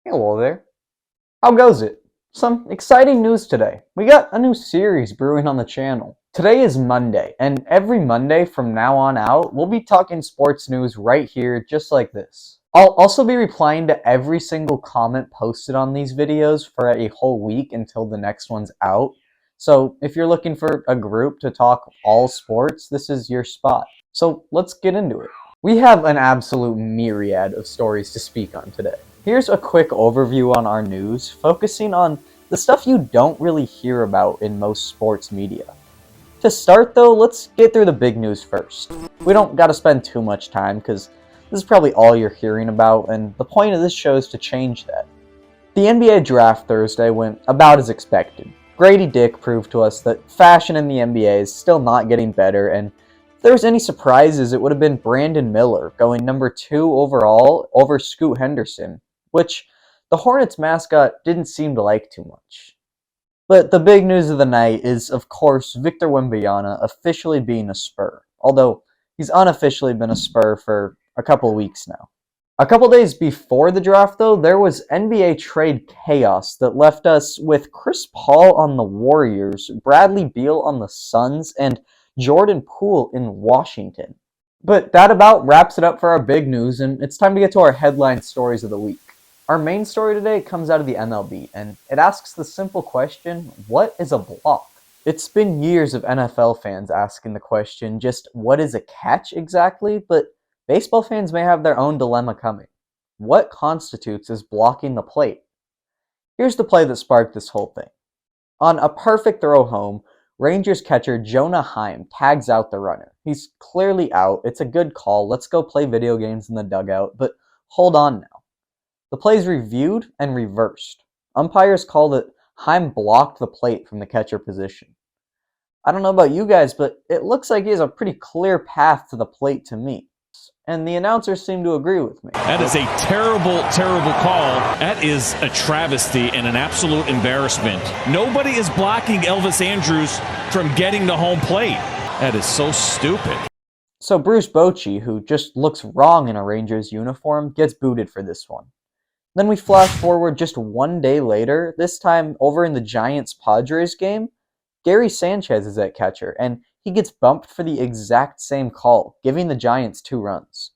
Hello there. How goes it? Some exciting news today. We got a new series brewing on the channel. Today is Monday, and every Monday from now on out, we'll be talking sports news right here, just like this. I'll also be replying to every single comment posted on these videos for a whole week until the next one's out. So if you're looking for a group to talk all sports, this is your spot. So let's get into it. We have an absolute myriad of stories to speak on today. Here's a quick overview on our news, focusing on the stuff you don't really hear about in most sports media. To start though, let's get through the big news first. We don't gotta spend too much time because this is probably all you're hearing about, and the point of this show is to change that. The NBA draft Thursday went about as expected. Grady Dick proved to us that fashion in the NBA is still not getting better, and if there was any surprises, it would have been Brandon Miller going number 2 overall over Scoot Henderson, which the Hornets mascot didn't seem to like too much. But the big news of the night is, of course, Victor Wembanyama officially being a Spur, although he's unofficially been a Spur for a couple weeks now. A couple days before the draft, though, there was NBA trade chaos that left us with Chris Paul on the Warriors, Bradley Beal on the Suns, and Jordan Poole in Washington. But that about wraps it up for our big news, and it's time to get to our headline stories of the week. Our main story today comes out of the MLB, and it asks the simple question, what is a block? It's been years of NFL fans asking the question, just what is a catch exactly? But baseball fans may have their own dilemma coming. What constitutes as blocking the plate? Here's the play that sparked this whole thing. On a perfect throw home, Rangers catcher Jonah Heim tags out the runner. He's clearly out. It's a good call. Let's go play video games in the dugout, but hold on now. The play's reviewed and reversed. Umpires called it Heim blocked the plate from the catcher position. I don't know about you guys, but it looks like he has a pretty clear path to the plate to me. And the announcers seem to agree with me. That is a terrible, terrible call. That is a travesty and an absolute embarrassment. Nobody is blocking Elvis Andrus from getting to home plate. That is so stupid. So Bruce Bochy, who just looks wrong in a Rangers uniform, gets booted for this one. Then we flash forward just one day later, this time over in the Giants-Padres game. Gary Sanchez is at catcher, and he gets bumped for the exact same call, giving the Giants 2 runs.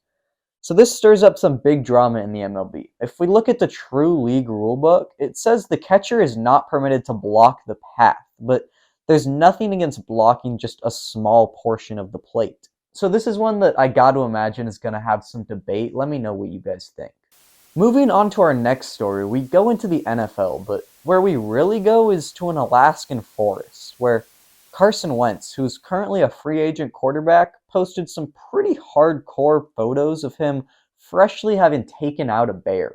So this stirs up some big drama in the MLB. If we look at the true league rulebook, it says the catcher is not permitted to block the path, but there's nothing against blocking just a small portion of the plate. So this is one that I gotta imagine is gonna have some debate. Let me know what you guys think. Moving on to our next story, we go into the NFL, but where we really go is to an Alaskan forest, where Carson Wentz, who's currently a free agent quarterback, posted some pretty hardcore photos of him freshly having taken out a bear.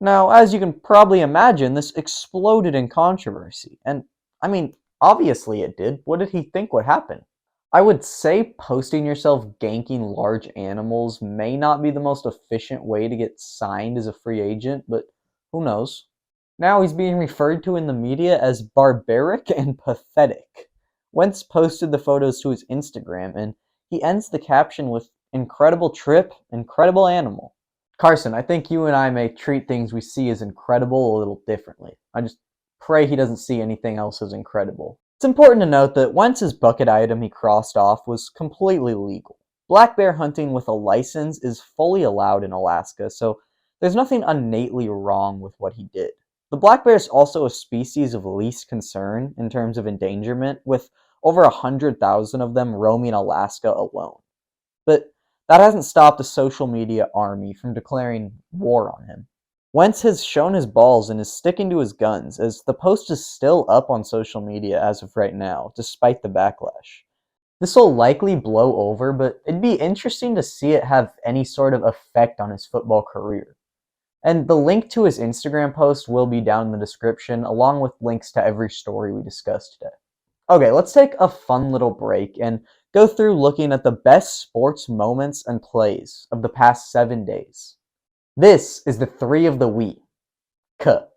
Now, as you can probably imagine, this exploded in controversy, and I mean, obviously it did. What did he think would happen? I would say posting yourself ganking large animals may not be the most efficient way to get signed as a free agent, but who knows? Now he's being referred to in the media as barbaric and pathetic. Wentz posted the photos to his Instagram, and he ends the caption with, "Incredible trip, incredible animal." Carson, I think you and I may treat things we see as incredible a little differently. I just pray he doesn't see anything else as incredible. It's important to note that Wentz's bucket item he crossed off was completely legal. Black bear hunting with a license is fully allowed in Alaska, so there's nothing innately wrong with what he did. The black bear is also a species of least concern in terms of endangerment, with over 100,000 of them roaming Alaska alone. But that hasn't stopped a social media army from declaring war on him. Wentz has shown his balls and is sticking to his guns, as the post is still up on social media as of right now, despite the backlash. This will likely blow over, but it'd be interesting to see it have any sort of effect on his football career. And the link to his Instagram post will be down in the description, along with links to every story we discussed today. Okay, let's take a fun little break and go through looking at the best sports moments and plays of the past 7 days. This is the 3 of the week. For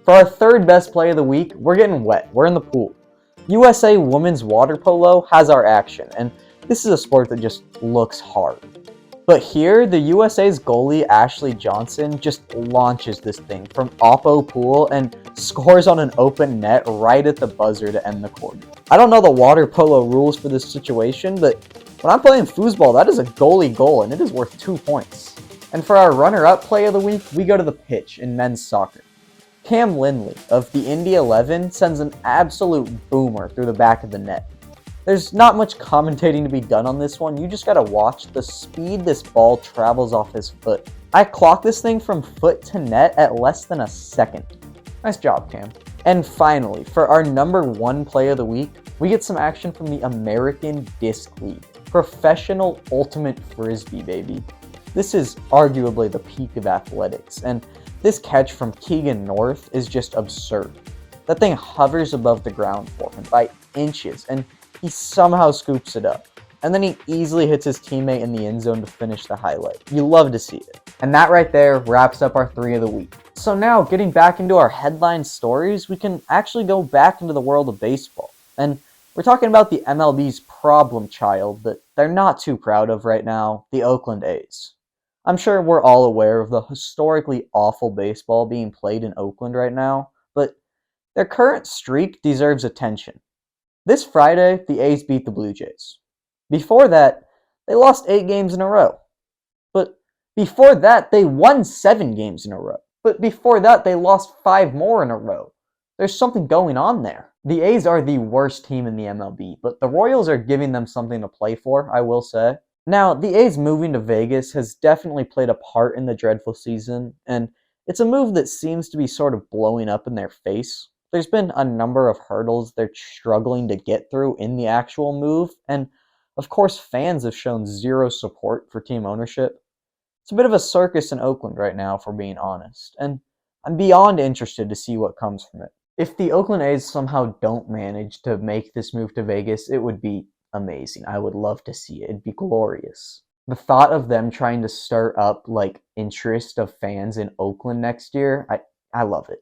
our third best play of the week, we're getting wet. We're in the pool. USA women's water polo has our action, and this is a sport that just looks hard. But here, the USA's goalie Ashley Johnson just launches this thing from Oppo pool and scores on an open net right at the buzzer to end the quarter. I don't know the water polo rules for this situation, but when I'm playing foosball, that is a goalie goal and it is worth 2 points. And for our runner-up play of the week, we go to the pitch in men's soccer. Cam Lindley of the Indy 11 sends an absolute boomer through the back of the net. There's not much commentating to be done on this one, you just gotta watch the speed this ball travels off his foot. I clocked this thing from foot to net at less than a second. Nice job, Cam. And finally, for our number 1 play of the week, we get some action from the American Disc League. Professional Ultimate Frisbee, baby. This is arguably the peak of athletics, and this catch from Keegan North is just absurd. That thing hovers above the ground for him by inches, and he somehow scoops it up. And then he easily hits his teammate in the end zone to finish the highlight. You love to see it. And that right there wraps up our 3 of the week. So now, getting back into our headline stories, we can actually go back into the world of baseball. And we're talking about the MLB's problem child that they're not too proud of right now, the Oakland A's. I'm sure we're all aware of the historically awful baseball being played in Oakland right now, but their current streak deserves attention. This Friday, the A's beat the Blue Jays. Before that, they lost 8 games in a row. But before that, they won 7 games in a row. But before that, they lost 5 more in a row. There's something going on there. The A's are the worst team in the MLB, but the Royals are giving them something to play for, I will say. Now, the A's moving to Vegas has definitely played a part in the dreadful season, and it's a move that seems to be sort of blowing up in their face. There's been a number of hurdles they're struggling to get through in the actual move, and of course fans have shown zero support for team ownership. It's a bit of a circus in Oakland right now, if we're being honest, and I'm beyond interested to see what comes from it. If the Oakland A's somehow don't manage to make this move to Vegas, it would be amazing. I would love to see it. It'd be glorious. The thought of them trying to stir up interest of fans in Oakland next year, I love it.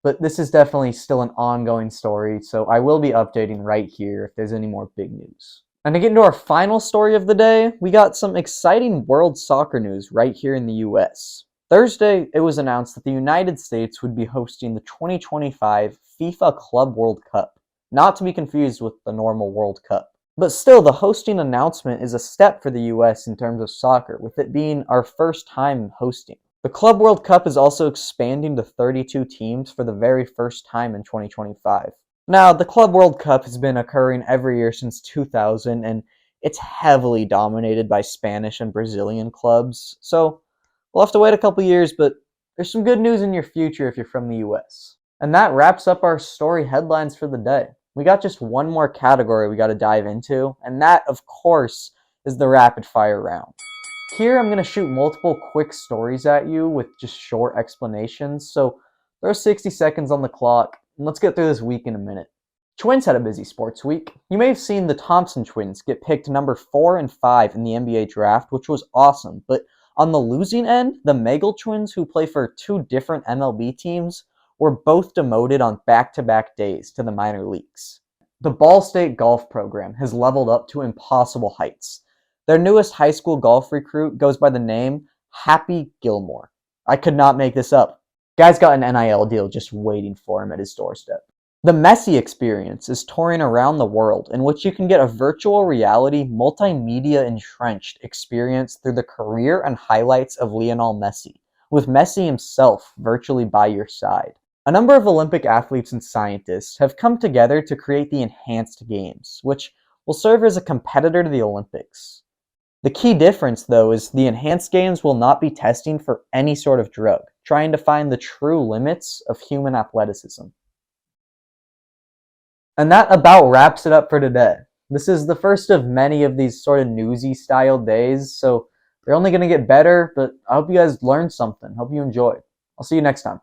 But this is definitely still an ongoing story, so I will be updating right here if there's any more big news. And to get into our final story of the day, we got some exciting world soccer news right here in the US. Thursday, it was announced that the United States would be hosting the 2025 FIFA Club World Cup, not to be confused with the normal World Cup. But still, the hosting announcement is a step for the US in terms of soccer, with it being our first time hosting. The Club World Cup is also expanding to 32 teams for the very first time in 2025. Now, the Club World Cup has been occurring every year since 2000, and it's heavily dominated by Spanish and Brazilian clubs, so we'll have to wait a couple years, but there's some good news in your future if you're from the US. And that wraps up our story headlines for the day. We got just one more category we got to dive into, and that, of course, is the rapid fire round. Here, I'm going to shoot multiple quick stories at you with just short explanations, so throw 60 seconds on the clock, and let's get through this week in a minute. Twins had a busy sports week. You may have seen the Thompson twins get picked number 4 and 5 in the NBA draft, which was awesome, but on the losing end, the Megal twins, who play for 2 different MLB teams, were both demoted on back-to-back days to the minor leagues. The Ball State golf program has leveled up to impossible heights. Their newest high school golf recruit goes by the name Happy Gilmore. I could not make this up. Guy's got an NIL deal just waiting for him at his doorstep. The Messi Experience is touring around the world, in which you can get a virtual reality, multimedia entrenched experience through the career and highlights of Lionel Messi, with Messi himself virtually by your side. A number of Olympic athletes and scientists have come together to create the Enhanced Games, which will serve as a competitor to the Olympics. The key difference, though, is the Enhanced Games will not be testing for any sort of drug, trying to find the true limits of human athleticism. And that about wraps it up for today. This is the first of many of these sort of newsy style days, so they're only going to get better, but I hope you guys learned something. Hope you enjoyed. I'll see you next time.